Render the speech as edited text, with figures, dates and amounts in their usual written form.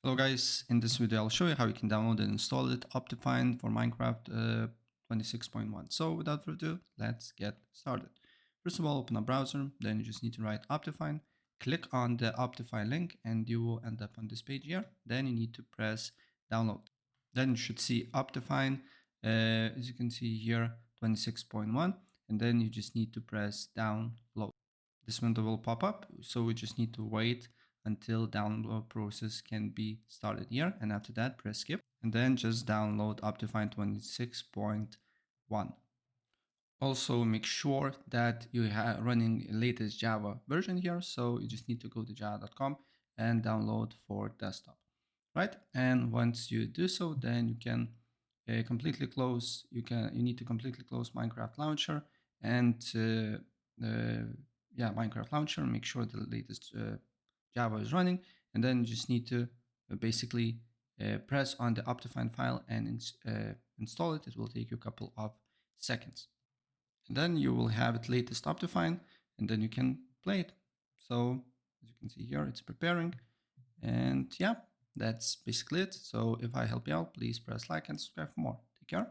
Hello guys, in this video I'll show you how you can download and install it OptiFine for Minecraft 26.1. So without further ado, let's get started. First of all, open a browser, then you just need to write OptiFine. Click on the OptiFine link and you will end up on this page here. Then you need to press download. Then you should see OptiFine, as you can see here, 26.1, and then you just need to press download. This window will pop up, so we just need to wait until download process can be started here, and after that press skip and then just download OptiFine 26.1. Also make sure that you are running latest Java version here, so you just need to go to java.com and download for desktop, right? And once you do so, then you can completely close, you need to completely close Minecraft launcher and Minecraft launcher, make sure the latest Java is running, and then you just need to basically press on the OptiFine file and install it. It will take you a couple of seconds. And then you will have it latest OptiFine, and then you can play it. So as you can see here, it's preparing. And yeah, that's basically it. So if I help you out, please press like and subscribe for more. Take care.